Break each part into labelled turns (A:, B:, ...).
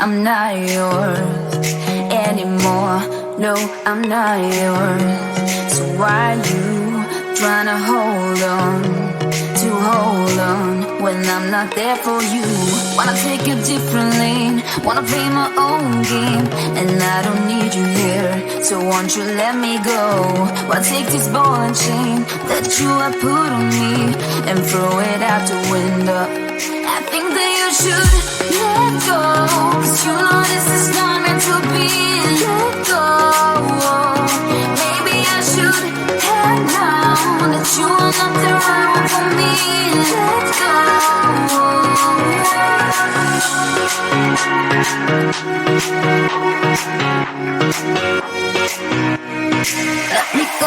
A: I'm not yours anymore. No, I'm not yours. So why you tryna hold on when I'm not there for you? Wanna take a different lane, wanna play my own game, and I don't need you here, so won't you let me go? Wanna take this ball and chain that you have put on me and throw it out the window. I think that you should let go, 'cause you know this is not meant to be. Let go. Maybe I should have known that you are not the right one for me. Let go. Let me go.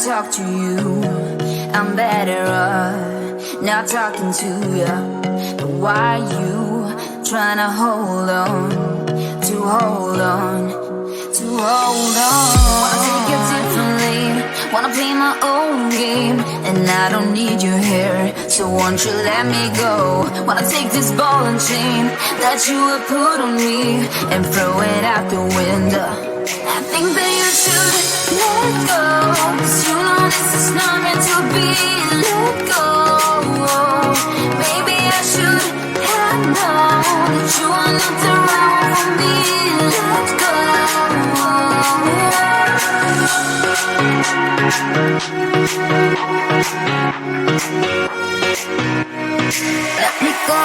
A: Talk to you, I'm better off not talking to you. But why you tryna hold on? Wanna take it differently, wanna play my own game, and I don't need you here, so won't you let me go? Wanna take this ball and chain that you have put on me and throw it out the window. I think that you should let go, 'cause you know this is not meant to be. Let go. Maybe I should have known that you are not the right one for me. Let go. Let me go.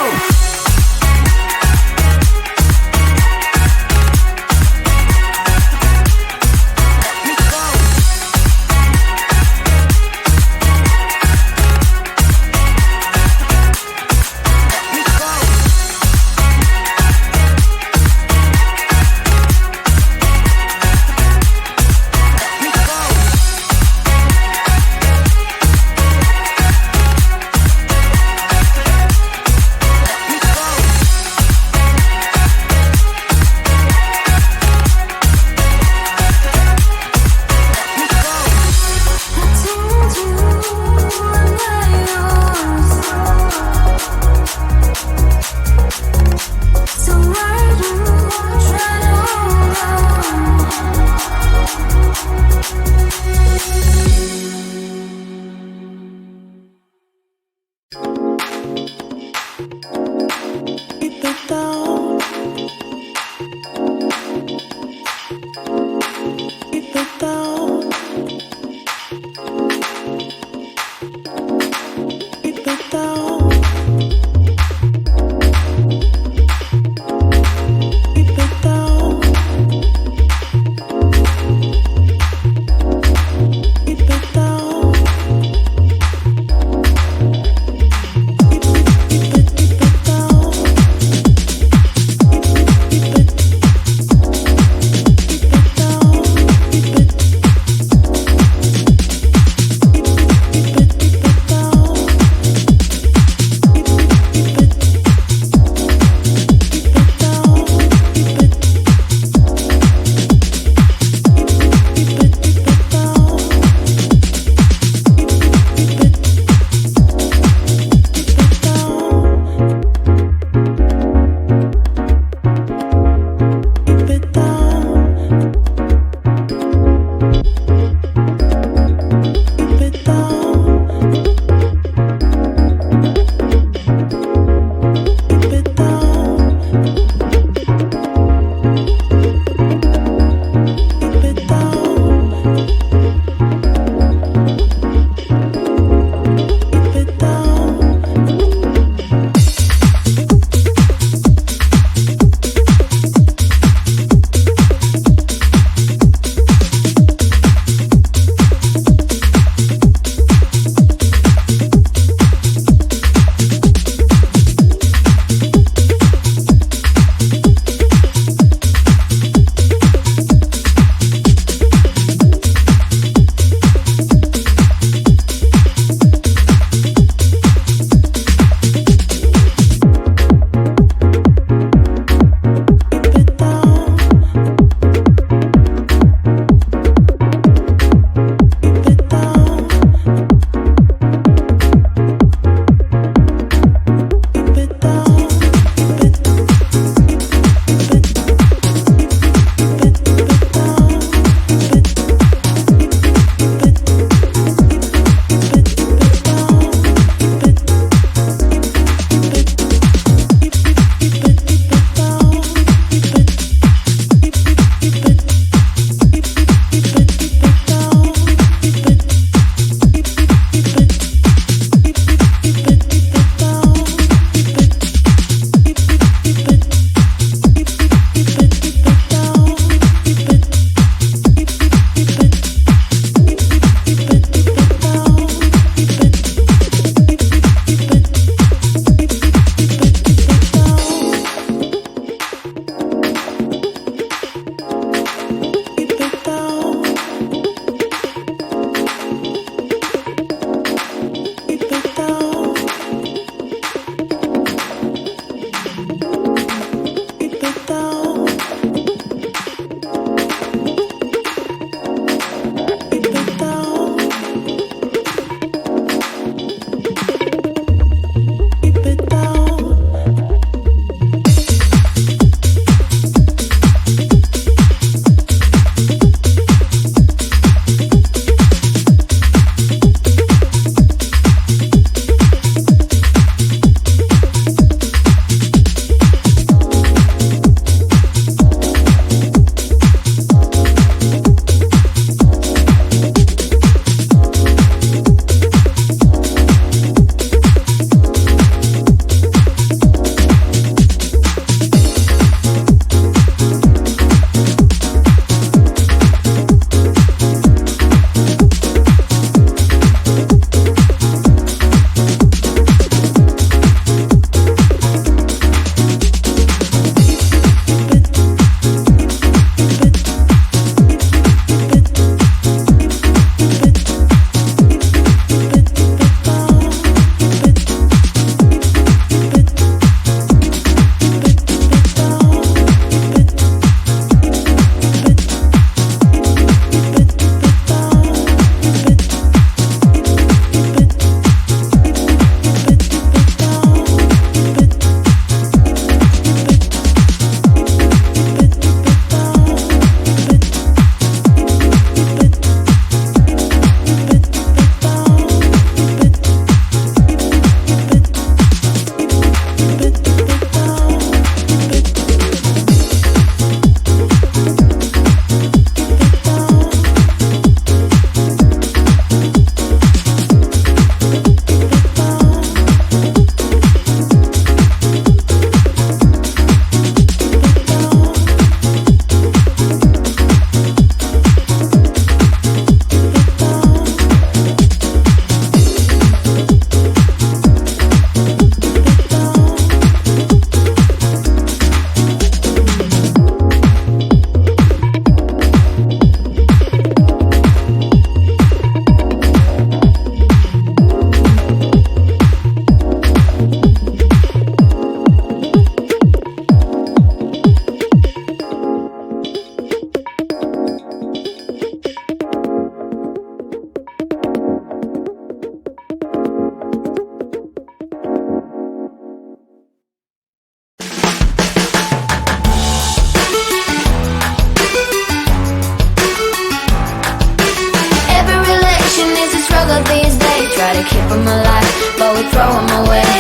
A: we throw them away.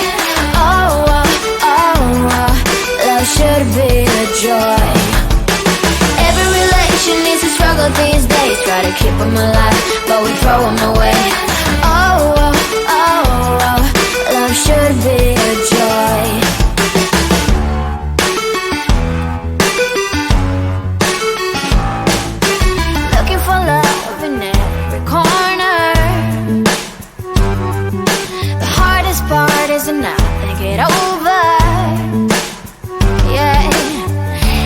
A: Oh, oh, oh, oh, love should be a joy. Every relation needs a struggle these days. Try to keep them alive, but we throw them away. Oh, oh, oh, oh, love should be a joy. Looking for love in every corner. The hardest part is to not think it over. Yeah.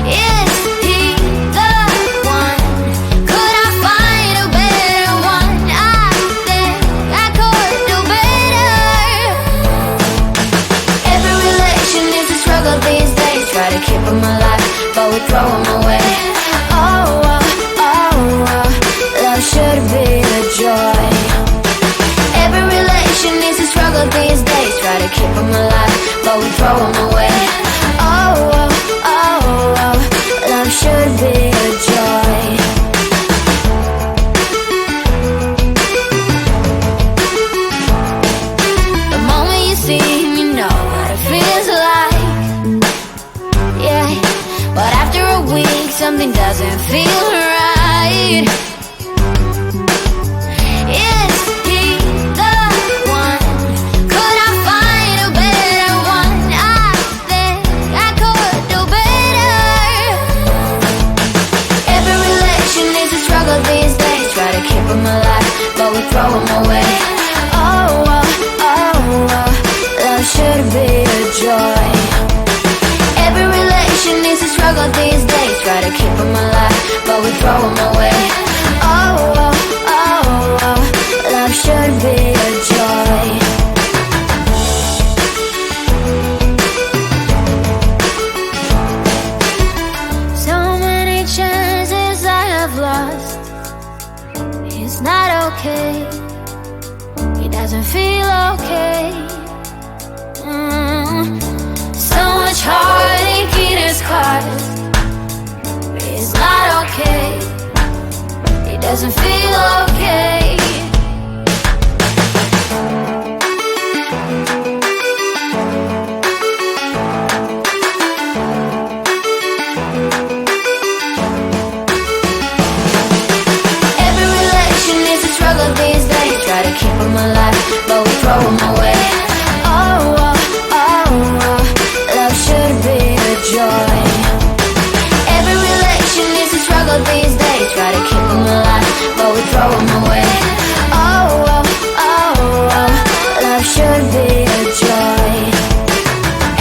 A: Is he the one? Could I find a better one? I think I could do better. Every relation is a struggle these days. Try to keep them alive, but we throw them away. Oh, oh, oh, oh, love should be a joy. Every relation is a struggle these days. Try to keep them alive, but we throw them away. Oh, oh, oh, oh, love should be a joy. The moment you see him, you know what it feels like. Yeah, but after a week, something doesn't feel right. Is he the one? Could I find a better one? I think I could do better. Every relation is a struggle these days. Try to keep them alive, but we throw them away. Oh, oh, oh, oh, love should be a joy. Every relation is a struggle these days. Try to keep them alive, but we throw them away. Oh, oh, oh, oh, love should be a joy. So many chances I have lost. It's not okay. It doesn't feel okay. So much heartache in his cause. It's not okay. It doesn't feel okay. Every relation is a struggle these days. Try to keep them alive, but we throw them away. Oh, oh, oh, oh, love should be a joy. Every relation is a struggle these days. Try to keep them alive, but we throw them away. Oh, oh, oh, oh, love should be a joy.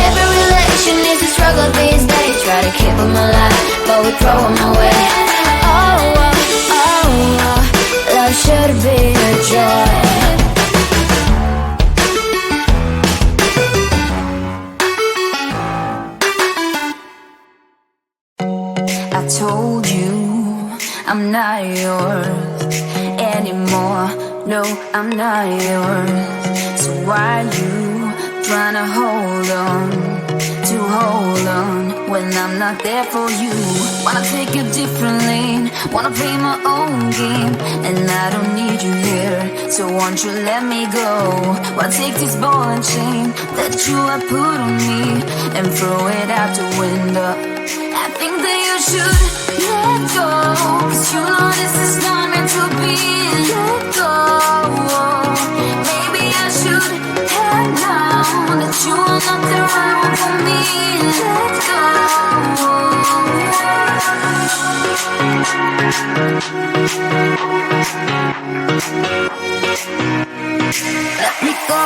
A: Every relation is a struggle these days. Try to keep them alive, but we throw them away. Oh, oh, oh, oh, love should be a joy. I told you I'm not yours anymore. No, I'm not yours. So why you trying to hold on when I'm not there for you? Wanna take a different lane, wanna play my own game, and I don't need you here, so won't you let me go? Why take this ball and chain that you have put on me and throw it out the window? I think that you should let go, 'cause you know this is not meant to be. Let go. Maybe I should have known that you are not the right one for me. Let go. Let me go.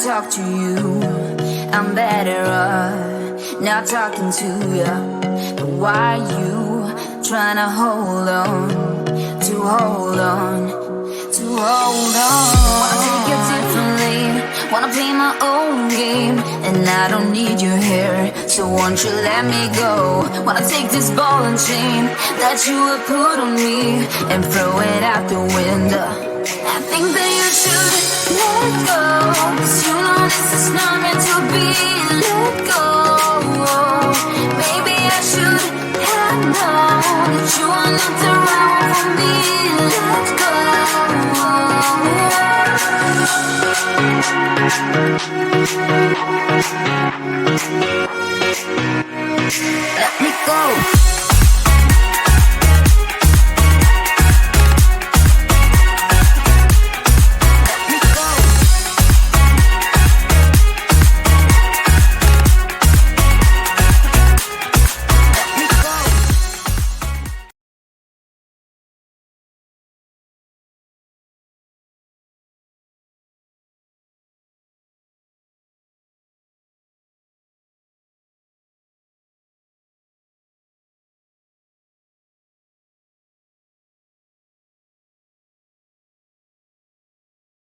A: Talk to you, I'm better off not talking to you. But why you trying to hold on, to hold on, to hold on. Wanna take a different lane, wanna play my own game, and I don't need you here, so won't you let me go? Wanna take this ball and chain that you have put on me and throw it out the window. I think that you should let go, 'cause you know this is not meant to be. Let go. Maybe I should have known that you are not around for me. Let go. Let me go.